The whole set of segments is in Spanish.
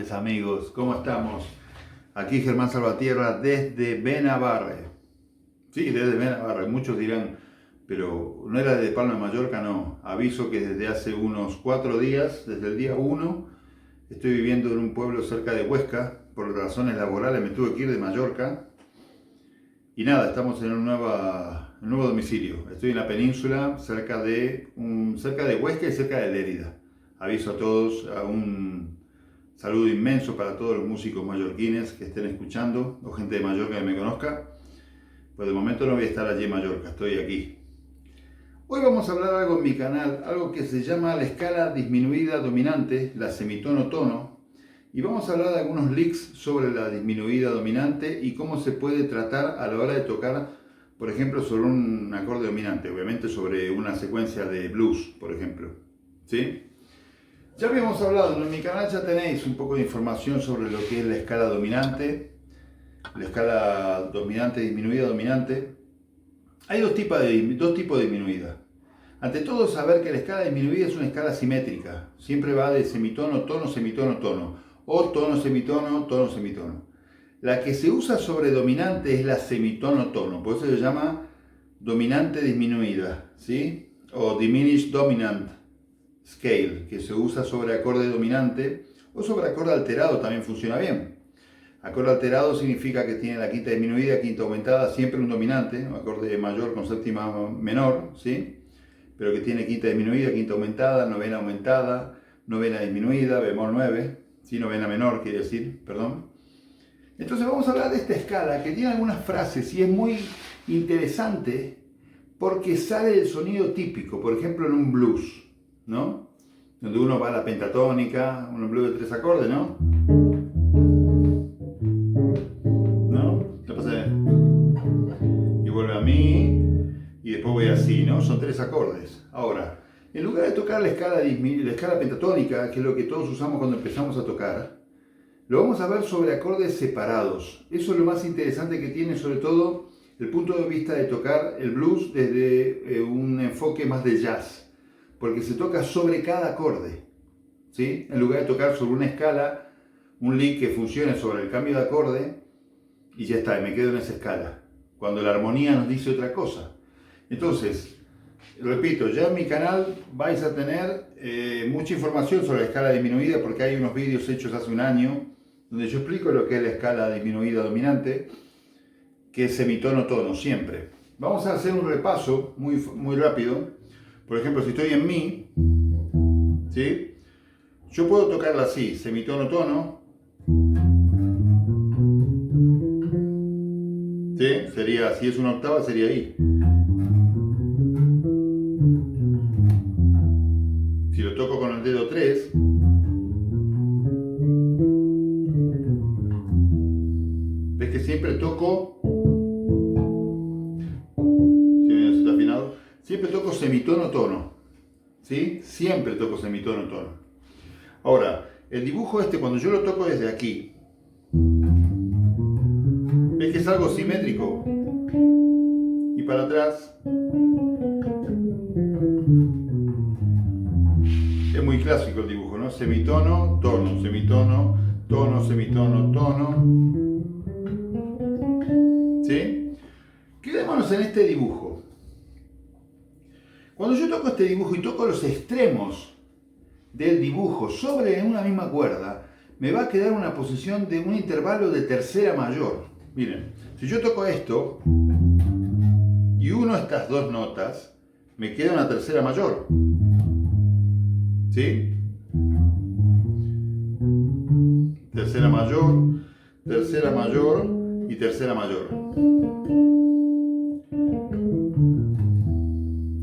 tardes, amigos, ¿cómo estamos? Aquí Germán Salvatierra desde Benabarre. Sí, desde Benabarre. Muchos dirán, pero no era de Palma de Mallorca, no. Aviso que desde hace unos 4 días, desde el día 1, estoy viviendo en un pueblo cerca de Huesca. Por razones laborales me tuve que ir de Mallorca. Y nada, estamos en un nuevo domicilio. Estoy en la península, cerca de Huesca y cerca de Lérida. Aviso a todos, a un saludo inmenso para todos los músicos mallorquines que estén escuchando, o gente de Mallorca que me conozca. Pues de momento no voy a estar allí en Mallorca, estoy aquí. Hoy vamos a hablar algo en mi canal, algo que se llama la escala disminuida dominante, la semitono-tono. Y vamos a hablar de algunos leaks sobre la disminuida dominante y cómo se puede tratar a la hora de tocar, por ejemplo, sobre un acorde dominante, obviamente sobre una secuencia de blues, por ejemplo. ¿Sí? Ya habíamos hablado, en mi canal ya tenéis un poco de información sobre lo que es la escala dominante, disminuida dominante. Hay dos tipos de disminuida. Ante todo, saber que la escala disminuida es una escala simétrica. Siempre va de semitono, tono, semitono, tono. O tono, semitono, tono, semitono. La que se usa sobre dominante es la semitono-tono. Por eso se llama dominante disminuida, ¿sí? O diminished dominant scale, que se usa sobre acorde dominante o sobre acorde alterado, también funciona bien. Acorde alterado significa que tiene la quinta disminuida, quinta aumentada, siempre un dominante, un acorde mayor con séptima menor, ¿sí? Pero que tiene quinta disminuida, quinta aumentada, novena disminuida, bemol 9, ¿sí? Novena menor, quiere decir, perdón. Entonces vamos a hablar de esta escala que tiene algunas frases y es muy interesante porque sale del sonido típico, por ejemplo en un blues, ¿no? Donde uno va a la pentatónica, un blues de 3 acordes, ¿no? ¿No? Y vuelve a mi, y después voy así, ¿no? Son 3 acordes. Ahora, en lugar de tocar la escala pentatónica, que es lo que todos usamos cuando empezamos a tocar, lo vamos a ver sobre acordes separados. Eso es lo más interesante que tiene, sobre todo, el punto de vista de tocar el blues desde un enfoque más de jazz. Porque se toca sobre cada acorde, ¿sí? En lugar de tocar sobre una escala, un lick que funcione sobre el cambio de acorde, y ya está, me quedo en esa escala. Cuando la armonía nos dice otra cosa. Entonces, repito, ya en mi canal vais a tener mucha información sobre la escala disminuida porque hay unos vídeos hechos hace un año donde yo explico lo que es la escala disminuida dominante, que es semitono-tono siempre. Vamos a hacer un repaso muy rápido. Por ejemplo, si estoy en mi, ¿sí? Yo puedo tocarla así, semitono-tono, ¿sí? Sería, si es una octava, sería ahí. Si lo toco con el dedo 3, ves que siempre toco, si ven, está afinado, siempre toco semitono-tono, ¿sí? Siempre toco semitono-tono. Ahora, el dibujo este, cuando yo lo toco desde aquí, ves que es algo simétrico. Y para atrás, es muy clásico el dibujo, ¿no? Semitono, tono, semitono, tono, semitono, tono. ¿Sí? Quedémonos en este dibujo. Cuando yo toco este dibujo y toco los extremos del dibujo sobre una misma cuerda, me va a quedar una posición de un intervalo de tercera mayor. Miren, si yo toco esto y uno estas dos notas, me queda una tercera mayor. ¿Sí? Tercera mayor y tercera mayor.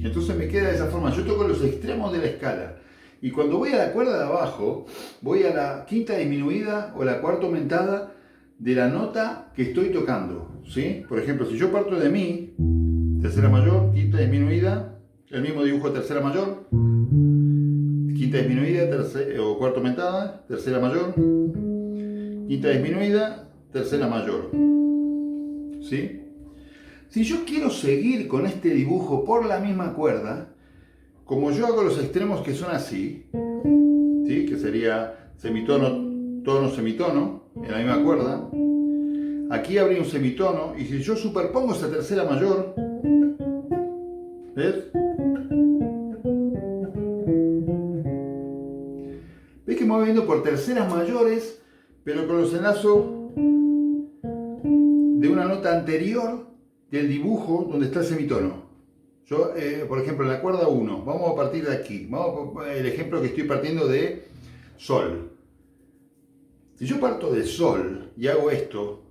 Entonces me queda de esa forma. Yo toco los extremos de la escala. Y cuando voy a la cuerda de abajo, voy a la quinta disminuida o la cuarta aumentada de la nota que estoy tocando, ¿sí? Por ejemplo, si yo parto de mi, tercera mayor, quinta disminuida, el mismo dibujo tercera mayor, quinta disminuida, o cuarta aumentada, tercera mayor, quinta disminuida, tercera mayor, ¿sí? Si yo quiero seguir con este dibujo por la misma cuerda, como yo hago los extremos que son así, ¿sí? Que sería semitono, tono, semitono, en la misma cuerda. Aquí habría un semitono, y si yo superpongo esa tercera mayor, ¿ves? ¿Ves que me voy viendo por terceras mayores, pero con los enlazos de una nota anterior del dibujo donde está el semitono? Yo, por ejemplo, en la cuerda 1, vamos a partir de aquí. Vamos a el ejemplo que estoy partiendo de sol. Si yo parto de sol y hago esto,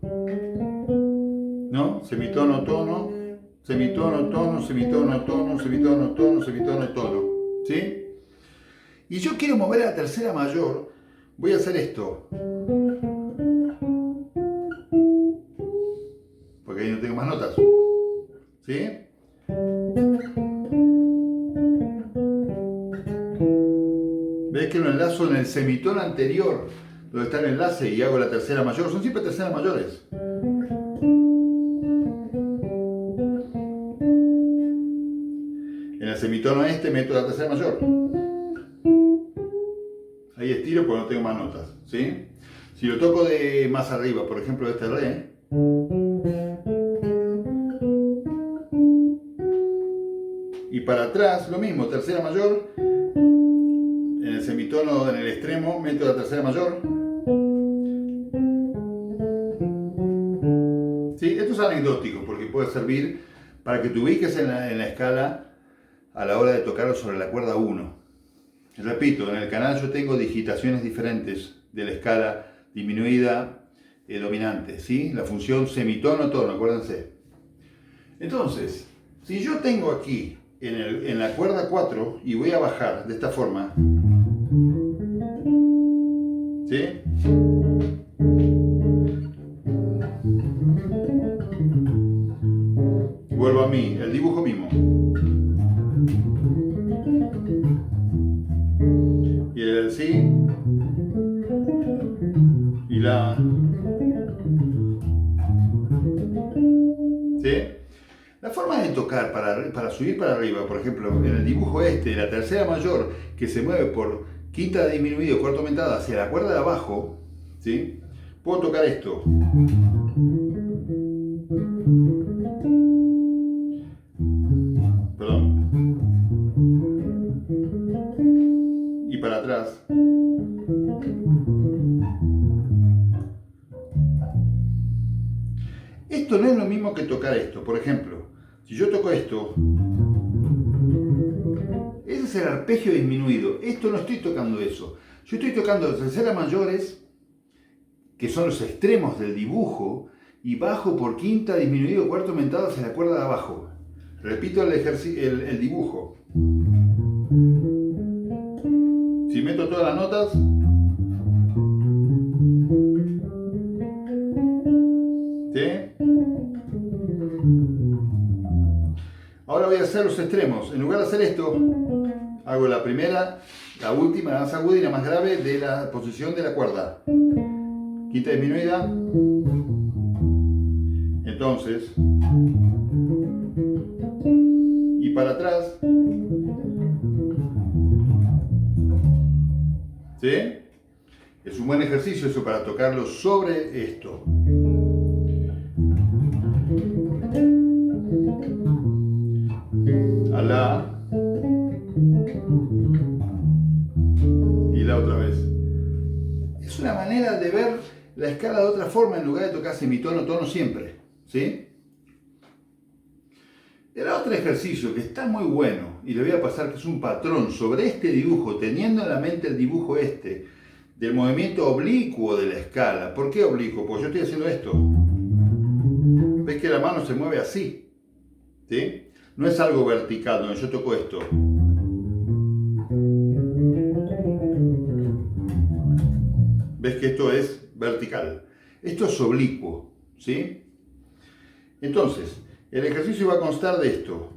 ¿no? Semitono, tono, semitono, tono, semitono, tono, semitono, tono, semitono, tono, ¿sí? Y yo quiero mover a la tercera mayor, voy a hacer esto. Porque ahí no tengo más notas, ¿sí? ¿Ves que lo enlazo en el semitono anterior, donde está el enlace, y hago la tercera mayor? Son siempre terceras mayores. En el semitono este meto la tercera mayor. Ahí estiro porque no tengo más notas, ¿sí? Si lo toco de más arriba, por ejemplo este re, y para atrás lo mismo, tercera mayor. En el semitono, en el extremo, meto la tercera mayor. ¿Sí? Esto es anecdótico porque puede servir para que te ubiques en la escala a la hora de tocarlo sobre la cuerda 1. Repito, en el canal yo tengo digitaciones diferentes de la escala disminuida dominante, ¿sí? La función semitono-tono, acuérdense. Entonces, si yo tengo aquí en la cuerda 4 y voy a bajar de esta forma, ¿sí? Vuelvo a mí, el dibujo mismo. Y el si y la, ¿sí? La forma de tocar para subir para arriba, por ejemplo, en el dibujo este, la tercera mayor que se mueve por quinta disminuido, cuarta aumentada hacia la cuerda de abajo, ¿sí? Puedo tocar esto. Perdón. Y para atrás. Esto no es lo mismo que tocar esto. Por ejemplo, si yo toco esto, ese es el arpegio disminuido. Esto no estoy tocando eso. Yo estoy tocando terceras mayores, que son los extremos del dibujo, y bajo por quinta disminuido, cuarta aumentado hacia la cuerda de abajo. Repito el dibujo. Si meto todas las notas, ¿sí? Ahora voy a hacer los extremos. En lugar de hacer esto, hago la primera, la última, la más aguda y la más grave de la posición de la cuerda. Quinta disminuida. Entonces, y para atrás, ¿sí? Es un buen ejercicio eso para tocarlo sobre esto. A la y la otra vez. Es una manera de ver la escala de otra forma en lugar de tocar semitono, tono siempre, ¿sí? El otro ejercicio que está muy bueno, y le voy a pasar, que es un patrón sobre este dibujo, teniendo en la mente el dibujo este, del movimiento oblicuo de la escala. ¿Por qué oblicuo? Porque yo estoy haciendo esto. ¿Ves que la mano se mueve así? ¿Sí? No es algo vertical, donde yo toco esto. ¿Ves que esto es vertical? Esto es oblicuo, ¿sí? Entonces, el ejercicio va a constar de esto.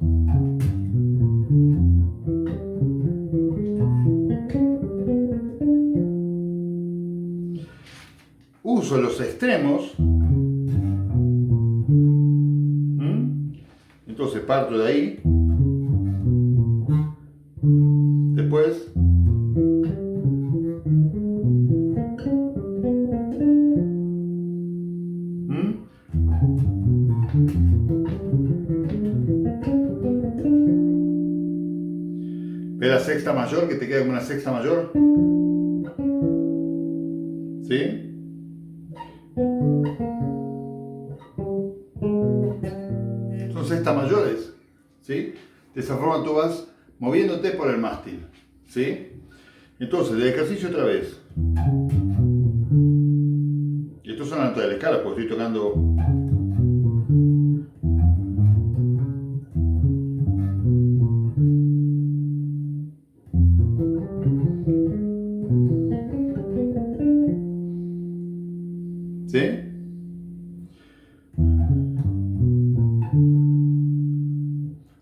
Uso los extremos. Entonces parto de ahí. Después ¿Ves la sexta mayor que te queda como una sexta mayor? ¿Sí? Son sextas mayores, ¿sí? De esa forma tú vas moviéndote por el mástil, ¿sí? Entonces, el ejercicio otra vez. Y esto son las notas de la escala, porque estoy tocando. ¿Sí?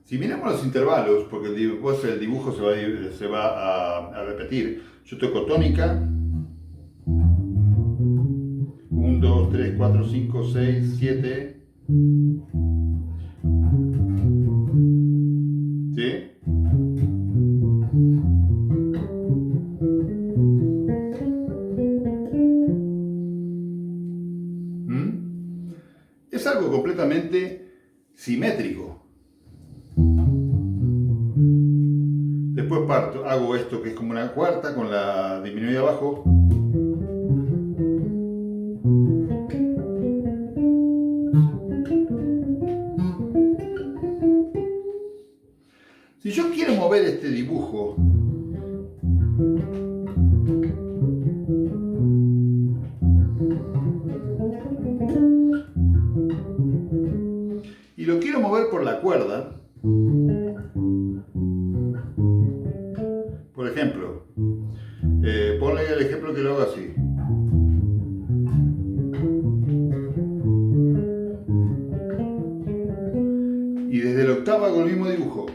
Si miramos los intervalos, porque después el dibujo se va a repetir, yo toco tónica, 1, 2, 3, 4, 5, 6, 7, ¿sí? Es algo completamente simétrico. Después hago esto que es como una cuarta con la disminuida abajo. Si yo quiero mover este dibujo, y lo quiero mover por la cuerda, por ejemplo, ponle el ejemplo que lo hago así. Y desde la octava hago el mismo dibujo.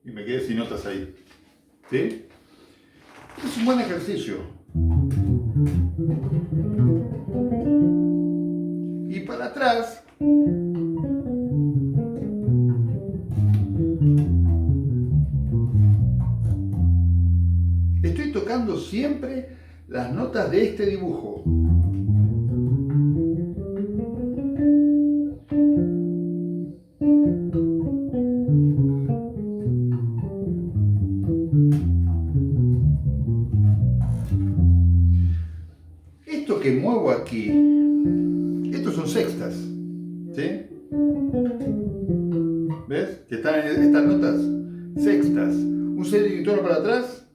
Y me quedé sin notas ahí. ¿Sí? Es un buen ejercicio. Y para atrás. Estoy tocando siempre las notas de este dibujo. Esto que muevo aquí, estos son sextas, ¿sí? ¿Ves? Que están en estas notas sextas. Un semitono para atrás,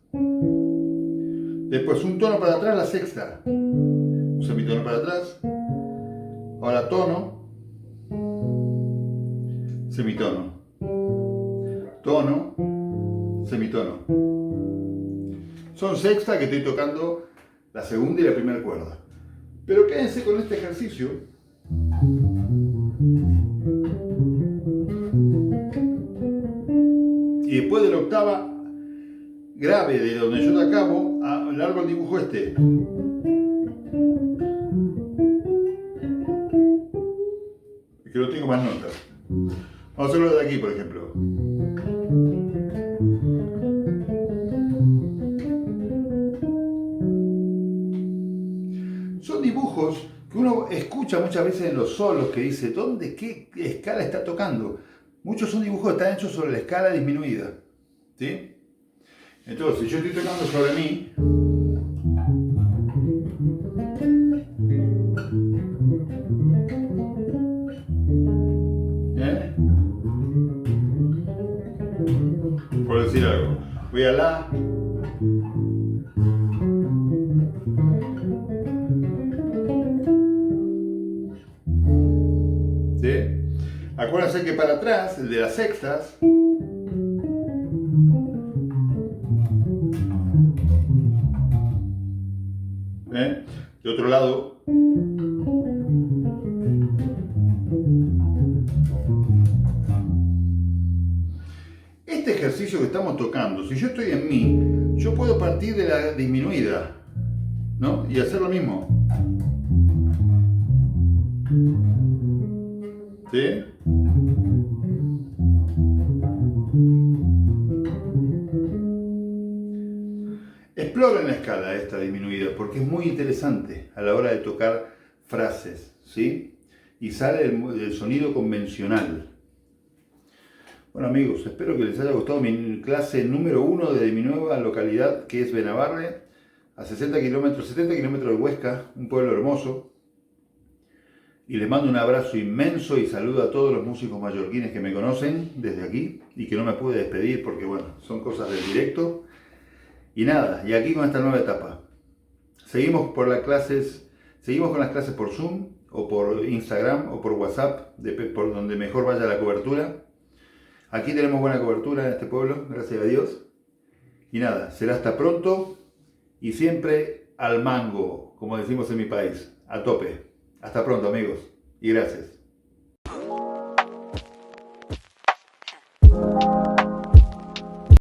después un tono para atrás, la sexta. Un semitono para atrás, ahora tono, semitono, tono, semitono. Son sextas que estoy tocando la segunda y la primera cuerda. Pero quédense con este ejercicio. Y después de la octava grave de donde yo te acabo, largo el dibujo este. Que no tengo más notas. Vamos a hacerlo de aquí, por ejemplo. Son dibujos que uno escucha muchas veces en los solos que dice, ¿dónde, qué escala está tocando? Muchos son dibujos que están hechos sobre la escala disminuida, ¿sí? Entonces, si yo estoy tocando sobre mí, por decir algo, voy a la, ¿sí? Acuérdense que para atrás, el de las sextas, de otro lado, este ejercicio que estamos tocando, si yo estoy en mi, yo puedo partir de la disminuida, ¿no? Y hacer lo mismo. ¿Sí? Exploren la escala esta disminuida porque es muy interesante a la hora de tocar frases, ¿sí? y sale el sonido convencional. Bueno amigos, espero que les haya gustado mi clase número 1 de mi nueva localidad, que es Benabarre, a 70 kilómetros de Huesca, un pueblo hermoso. Y les mando un abrazo inmenso y saludo a todos los músicos mallorquines que me conocen desde aquí y que no me pude despedir porque bueno, son cosas del directo. Y nada, y aquí con esta nueva etapa. Seguimos con las clases por Zoom o por Instagram o por WhatsApp, por donde mejor vaya la cobertura. Aquí tenemos buena cobertura en este pueblo, gracias a Dios. Y nada, será hasta pronto y siempre al mango, como decimos en mi país, a tope. Hasta pronto amigos y gracias.